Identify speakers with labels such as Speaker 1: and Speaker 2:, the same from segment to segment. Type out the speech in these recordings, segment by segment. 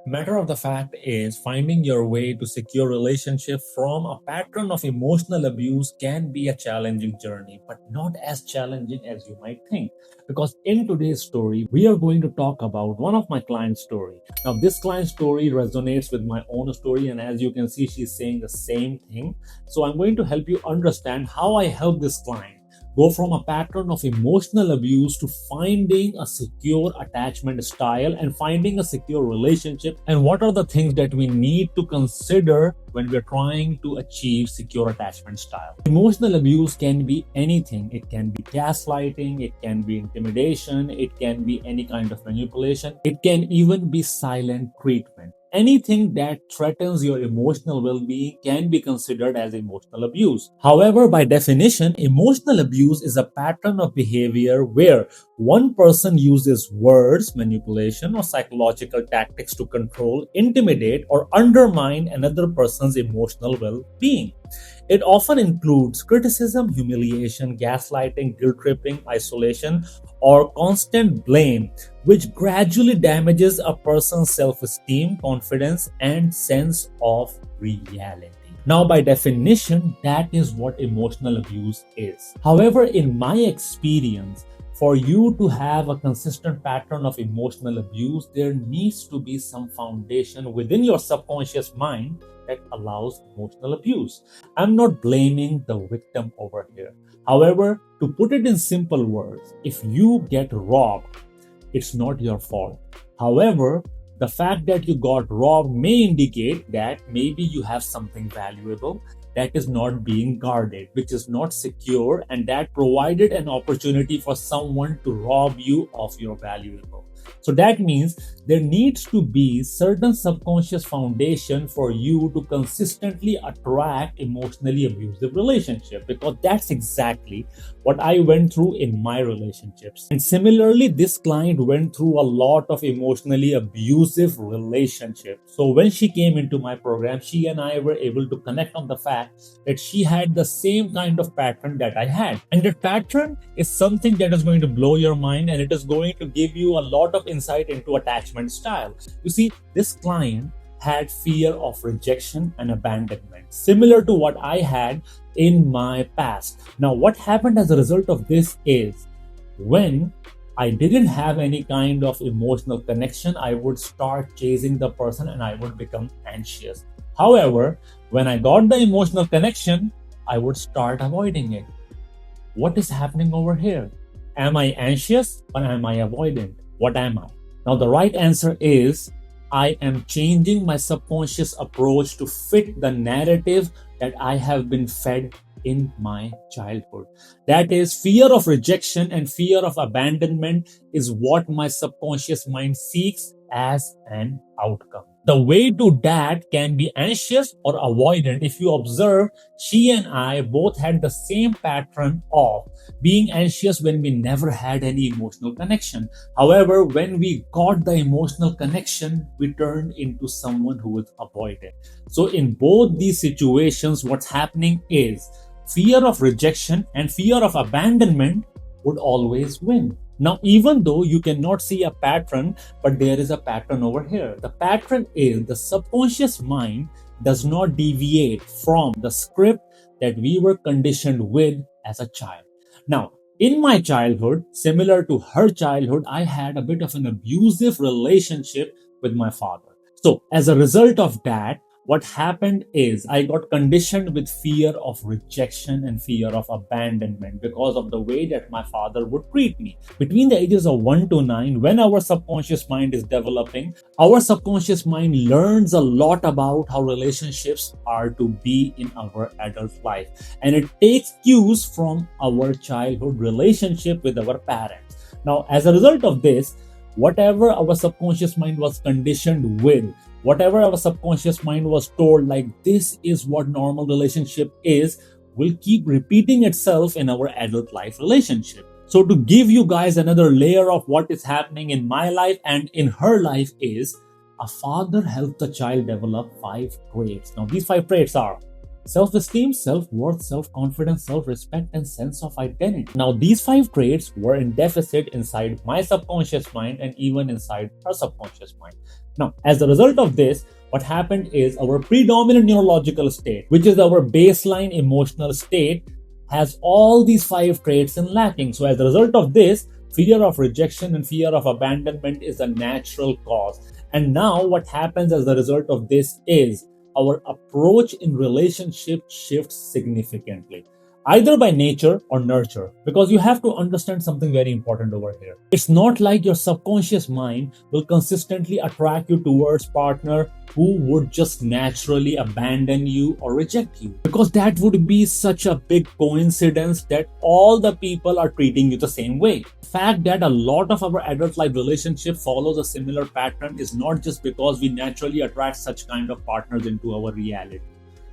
Speaker 1: Matter of the fact is, finding your way to secure relationship from a pattern of emotional abuse can be a challenging journey, but not as challenging as you might think. Because in today's story, we are going to talk about one of my client's story. Now, this client's story resonates with my own story, and as you can see, she's saying the same thing. So I'm going to help you understand how I help this client go from a pattern of emotional abuse to finding a secure attachment style and finding a secure relationship, and what are the things that we need to consider when we're trying to achieve secure attachment style. Emotional abuse can be anything. It can be gaslighting, it can be intimidation, it can be any kind of manipulation, it can even be silent treatment. Anything that threatens your emotional well-being can be considered as emotional abuse. However, by definition, emotional abuse is a pattern of behavior where one person uses words, manipulation, or psychological tactics to control, intimidate, or undermine another person's emotional well-being. It often includes criticism, humiliation, gaslighting, guilt tripping, isolation, or constant blame, which gradually damages a person's self-esteem, confidence, and sense of reality. Now, by definition, that is what emotional abuse is. However, in my experience, for you to have a consistent pattern of emotional abuse, there needs to be some foundation within your subconscious mind that allows emotional abuse. I'm not blaming the victim over here. However, to put it in simple words, if you get robbed, it's not your fault. However, the fact that you got robbed may indicate that maybe you have something valuable that is not being guarded, which is not secure, and that provided an opportunity for someone to rob you of your valuable. So that means there needs to be certain subconscious foundation for you to consistently attract emotionally abusive relationship, because that's exactly what I went through in my relationships. And similarly, this client went through a lot of emotionally abusive relationships. So when she came into my program, she and I were able to connect on the fact that she had the same kind of pattern that I had. And that pattern is something that is going to blow your mind, and it is going to give you a lot of insight into attachment style. You see, this client had fear of rejection and abandonment, similar to what I had in my past. Now, what happened as a result of this is, when I didn't have any kind of emotional connection, I would start chasing the person and I would become anxious. However, when I got the emotional connection, I would start avoiding it. What is happening over here? Am I anxious or am I avoidant? What am I? Now, the right answer is, I am changing my subconscious approach to fit the narrative that I have been fed in my childhood. That is, fear of rejection and fear of abandonment is what my subconscious mind seeks as an outcome. The way to that can be anxious or avoidant. If you observe, she and I both had the same pattern of being anxious when we never had any emotional connection. However, when we got the emotional connection, we turned into someone who was avoidant. So in both these situations, what's happening is fear of rejection and fear of abandonment would always win. Now, even though you cannot see a pattern, but there is a pattern over here. The pattern is the subconscious mind does not deviate from the script that we were conditioned with as a child. Now, in my childhood, similar to her childhood, I had a bit of an abusive relationship with my father. So, as a result of that, what happened is I got conditioned with fear of rejection and fear of abandonment because of the way that my father would treat me. Between the ages of 1 to 9, when our subconscious mind is developing, our subconscious mind learns a lot about how relationships are to be in our adult life. And it takes cues from our childhood relationship with our parents. Now, as a result of this, whatever our subconscious mind was conditioned with, whatever our subconscious mind was told, like this is what normal relationship is, will keep repeating itself in our adult life relationship. So to give you guys another layer of what is happening in my life and in her life is, a father helped the child develop 5 traits. Now these 5 traits are self-esteem, self-worth, self-confidence, self-respect, and sense of identity. Now, these 5 traits were in deficit inside my subconscious mind and even inside her subconscious mind. Now, as a result of this, what happened is our predominant neurological state, which is our baseline emotional state, has all these 5 traits in lacking. So, as a result of this, fear of rejection and fear of abandonment is a natural cause. And now, what happens as a result of this is our approach in relationship shifts significantly, either by nature or nurture, because you have to understand something very important over here. It's not like your subconscious mind will consistently attract you towards partner who would just naturally abandon you or reject you, because that would be such a big coincidence that all the people are treating you the same way. The fact that a lot of our adult life relationship follows a similar pattern is not just because we naturally attract such kind of partners into our reality.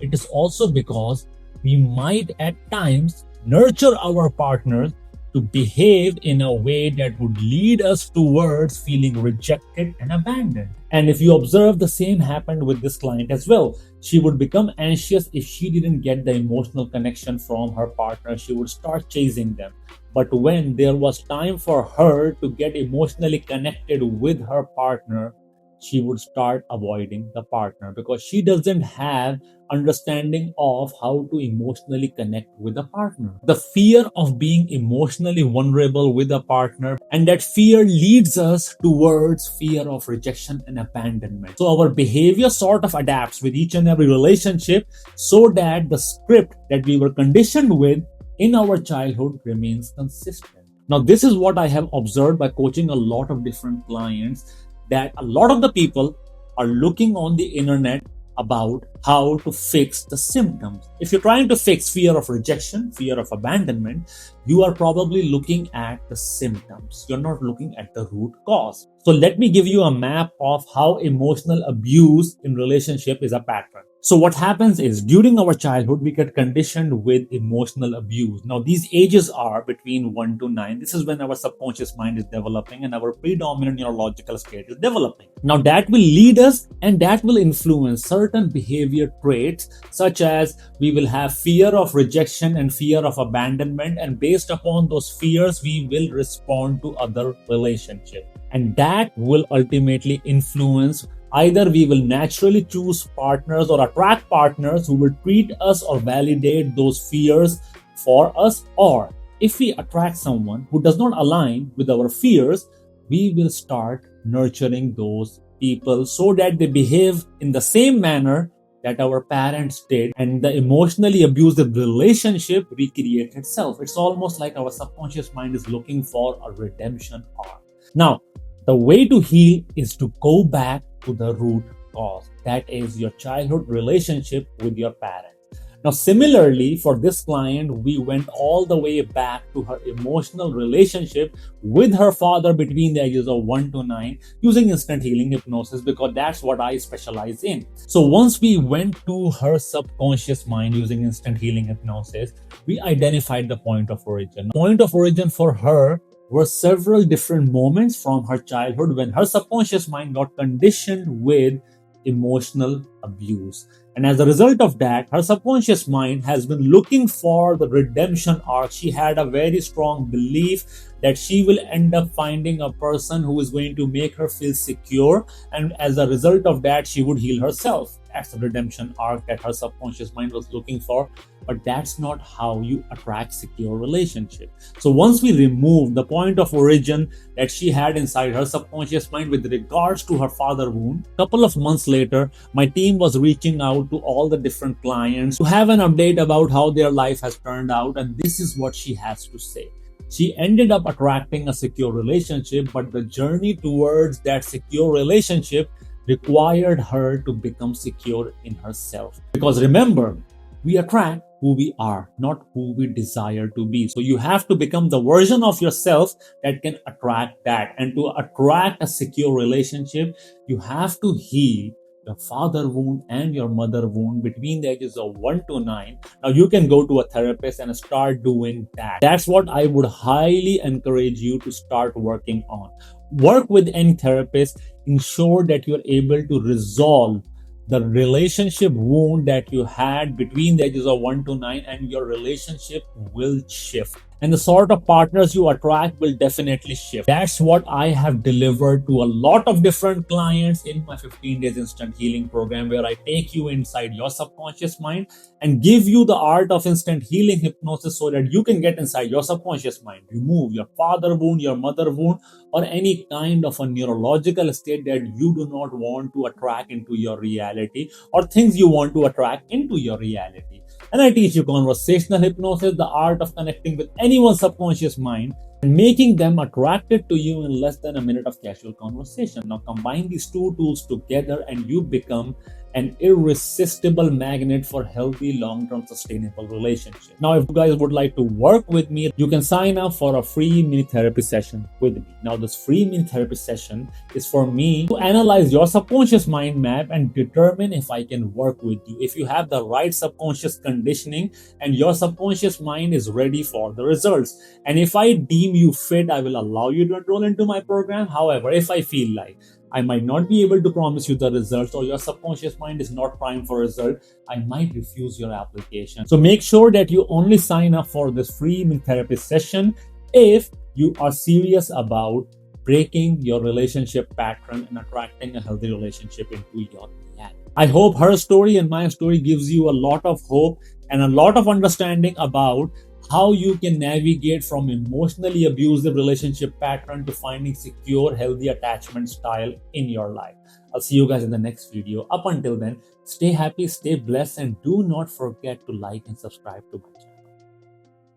Speaker 1: It is also because we might at times nurture our partners to behave in a way that would lead us towards feeling rejected and abandoned. And if you observe, the same happened with this client as well. She would become anxious if she didn't get the emotional connection from her partner. She would start chasing them. But when there was time for her to get emotionally connected with her partner, she would start avoiding the partner because she doesn't have understanding of how to emotionally connect with a partner. The fear of being emotionally vulnerable with a partner, and that fear leads us towards fear of rejection and abandonment. So our behavior sort of adapts with each and every relationship so that the script that we were conditioned with in our childhood remains consistent. Now, this is what I have observed by coaching a lot of different clients, that a lot of the people are looking on the internet about how to fix the symptoms. If you're trying to fix fear of rejection, fear of abandonment, you are probably looking at the symptoms. You're not looking at the root cause. So let me give you a map of how emotional abuse in relationship is a pattern. So what happens is, during our childhood, we get conditioned with emotional abuse. Now, these ages are between 1 to 9. This is when our subconscious mind is developing and our predominant neurological state is developing. Now, that will lead us and that will influence certain behavior traits, such as we will have fear of rejection and fear of abandonment. And based upon those fears, we will respond to other relationships. And that will ultimately influence, either we will naturally choose partners or attract partners who will treat us or validate those fears for us, or if we attract someone who does not align with our fears, we will start nurturing those people so that they behave in the same manner that our parents did, and the emotionally abusive relationship recreates itself. It's almost like our subconscious mind is looking for a redemption arc. Now, the way to heal is to go back to the root cause. That is your childhood relationship with your parents. Now, similarly, for this client, we went all the way back to her emotional relationship with her father between the ages of 1 to 9 using instant healing hypnosis, because that's what I specialize in. So once we went to her subconscious mind using instant healing hypnosis, we identified the point of origin. The point of origin for her were several different moments from her childhood when her subconscious mind got conditioned with emotional abuse. And as a result of that, her subconscious mind has been looking for the redemption arc. She had a very strong belief that she will end up finding a person who is going to make her feel secure. And as a result of that, she would heal herself. That's the redemption arc that her subconscious mind was looking for. But that's not how you attract secure relationship. So once we remove the point of origin that she had inside her subconscious mind with regards to her father wound, a couple of months later, my team was reaching out to all the different clients to have an update about how their life has turned out. And this is what she has to say. She ended up attracting a secure relationship, but the journey towards that secure relationship required her to become secure in herself. Because remember, we attract who we are, not who we desire to be. So you have to become the version of yourself that can attract that. And to attract a secure relationship, you have to heal your father wound and your mother wound between the ages of 1 to 9. Now you can go to a therapist and start doing that. That's what I would highly encourage you to start working on. Work with any therapist. Ensure that you're able to resolve the relationship wound that you had between the ages of 1 to 9, and your relationship will shift. and the sort of partners you attract will definitely shift. That's what I have delivered to a lot of different clients in my 15 days instant healing program, where I take you inside your subconscious mind and give you the art of instant healing hypnosis so that you can get inside your subconscious mind, remove your father wound, your mother wound, or any kind of a neurological state that you do not want to attract into your reality, or things you want to attract into your reality. And I teach you conversational hypnosis, the art of connecting with anyone's subconscious mind and making them attracted to you in less than a minute of casual conversation. Now combine these two tools together and you become an irresistible magnet for healthy, long-term, sustainable relationships. Now, if you guys would like to work with me, you can sign up for a free mini therapy session with me. Now, this free mini therapy session is for me to analyze your subconscious mind map and determine if I can work with you, if you have the right subconscious conditioning and your subconscious mind is ready for the results. And if I deem you fit, I will allow you to enroll into my program. However, if I feel like I might not be able to promise you the results, or your subconscious mind is not primed for result, I might refuse your application. So make sure that you only sign up for this free therapy session if you are serious about breaking your relationship pattern and attracting a healthy relationship into your life. I hope her story and my story gives you a lot of hope and a lot of understanding about how you can navigate from emotionally abusive relationship pattern to finding secure, healthy attachment style in your life. I'll see you guys in the next video. Up until then, stay happy, stay blessed, and do not forget to like and subscribe to my channel.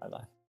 Speaker 1: Bye-bye.